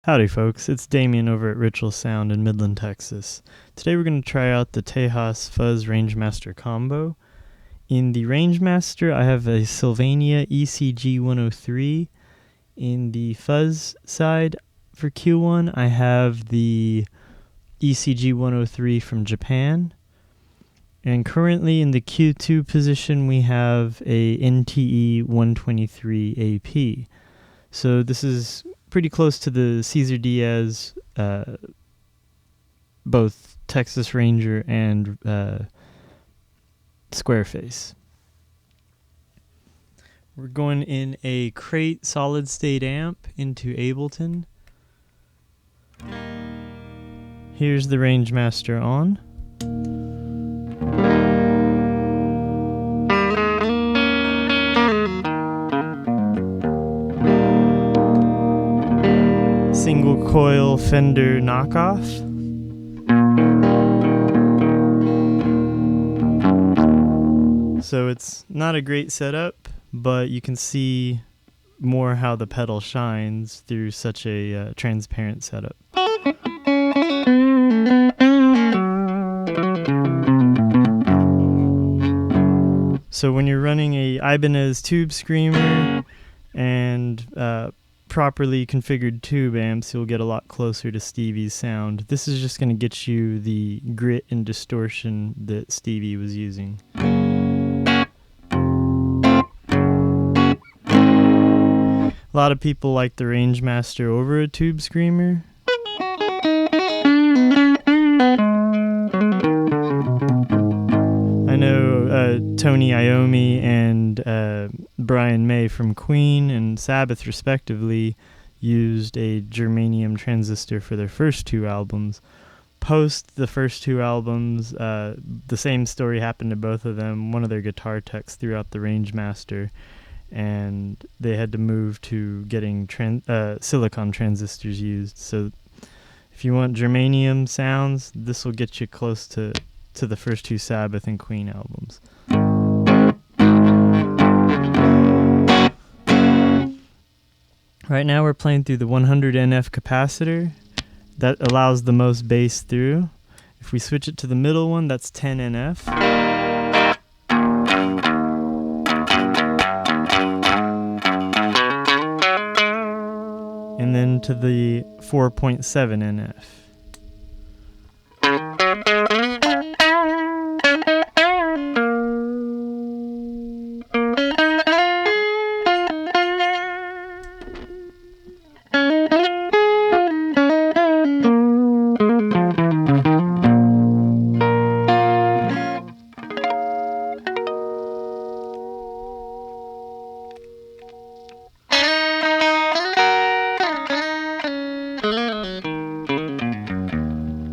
Howdy folks, it's Damien over at Ritual Sound in Midland, Texas. Today we're going to try out the Tejas Fuzz Rangemaster combo. In the Rangemaster I have a Sylvania ECG103. In the Fuzz side for Q1 I have the ECG103 from Japan. And currently in the Q2 position we have a NTE123 AP. So this is pretty close to the Cesar Diaz, both Texas Ranger and Squareface. We're going in a crate solid state amp into Ableton. Here's the Rangemaster on. Single coil Fender knockoff. So it's not a great setup, but you can see more how the pedal shines through such a transparent setup. So when you're running a Ibanez tube screamer and properly configured tube amps, you'll get a lot closer to Stevie's sound. This is just going to get you the grit and distortion that Stevie was using. A lot of people like the Rangemaster over a tube screamer. I know Tony Iommi and Brian May from Queen and Sabbath respectively used a germanium transistor for their first two albums. Post the first two albums, the same story happened to both of them. One of their guitar techs threw out the Rangemaster and they had to move to getting silicon transistors used. So if you want germanium sounds, this will get you close to the first two Sabbath and Queen albums. Right now we're playing through the 100 NF capacitor. That allows the most bass through. If we switch it to the middle one, that's 10 NF. And then to the 4.7 NF.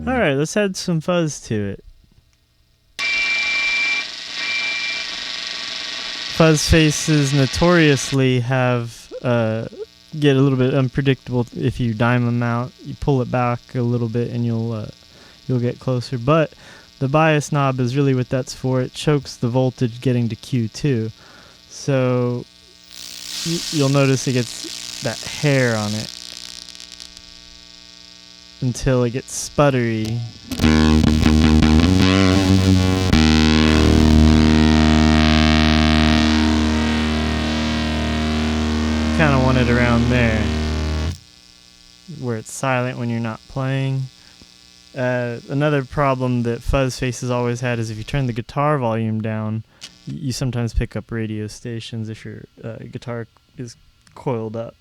Alright, let's add some fuzz to it. Fuzz faces notoriously have get a little bit unpredictable if you dime them out. You pull it back a little bit and you'll get closer. But the bias knob is really what that's for. It chokes the voltage getting to Q2. So you'll notice it gets that hair on it until it gets sputtery. Kind of want it around there, where it's silent when you're not playing. Another problem that Fuzz Faces always had is if you turn the guitar volume down, you sometimes pick up radio stations if your guitar is coiled up.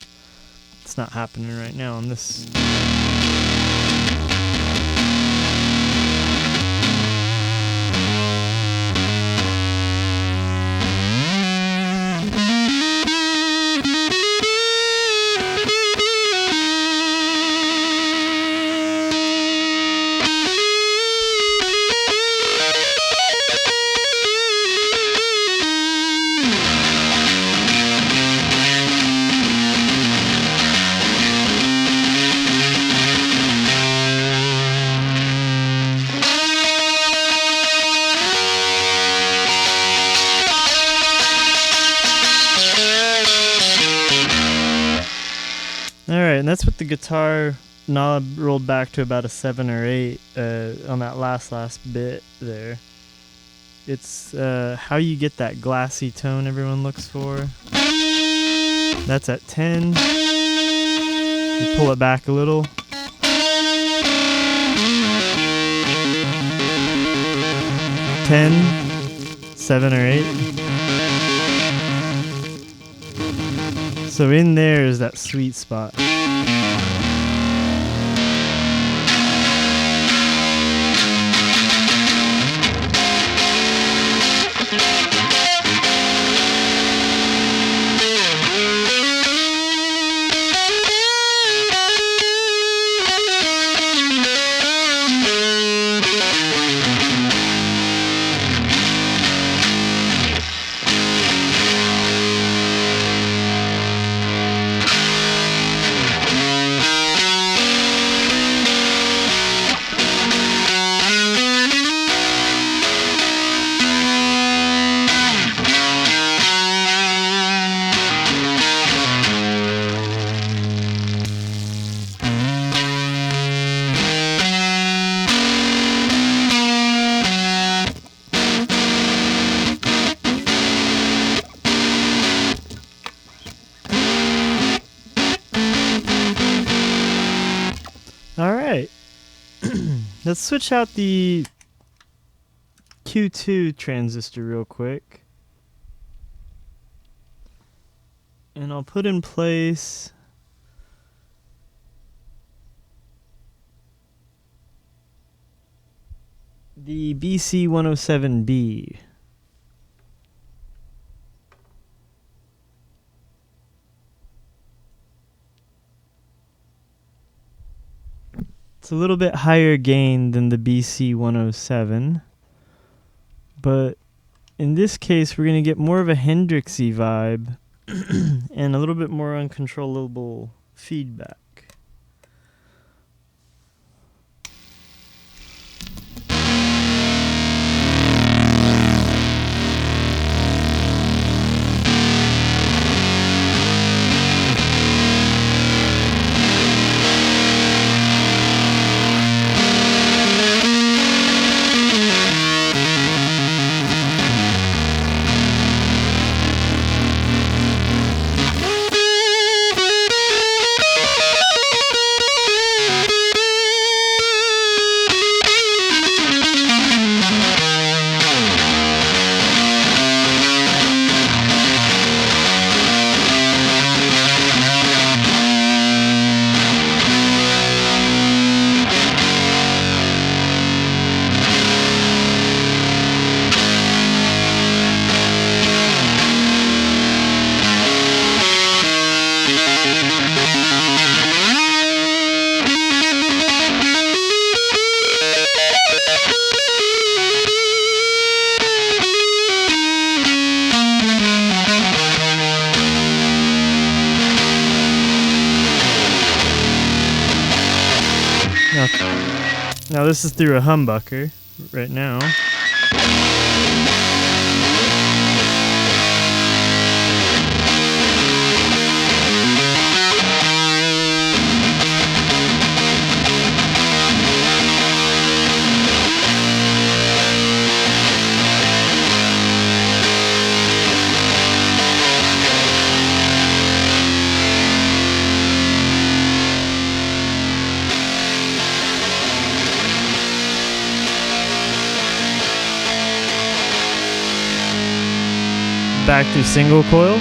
It's not happening right now on this. that's with the guitar knob rolled back to about a 7 or 8 on that last bit there. It's how you get that glassy tone everyone looks for. That's at 10. You pull it back a little. 10, 7 or 8. So in there is that sweet spot. Alright, let's switch out the Q2 transistor real quick. And I'll put in place the BC107B. It's a little bit higher gain than the BC107, but in this case we're going to get more of a Hendrixy vibe and a little bit more uncontrollable feedback. Now this is through a humbucker right now. Back to single coil.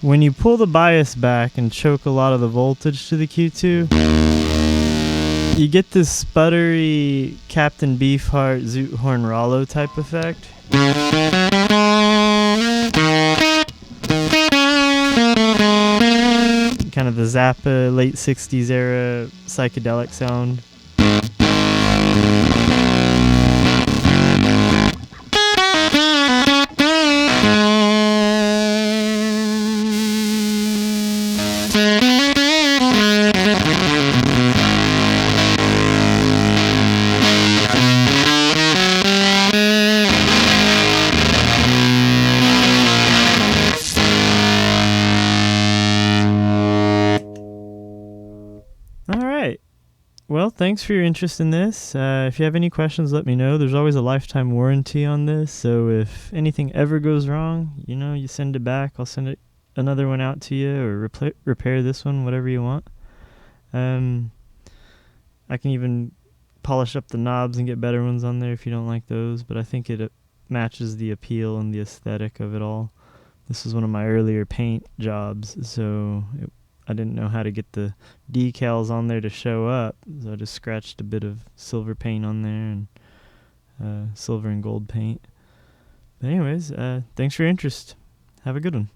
When you pull the bias back and choke a lot of the voltage to the Q2, you get this sputtery Captain Beefheart Zoot Horn Rollo type effect. Kind of the Zappa late 60s era psychedelic sound. thanks for your interest in this. If you have any questions, let me know. There's always a lifetime warranty on this, so if anything ever goes wrong, you send it back. I'll send another one out to you, or repair this one, whatever you want. I can even polish up the knobs and get better ones on there if you don't like those, but I think it matches the appeal and the aesthetic of it all. This was one of my earlier paint jobs, so I didn't know how to get the decals on there to show up, so I just scratched a bit of silver paint on there, and silver and gold paint. But anyways, thanks for your interest. Have a good one.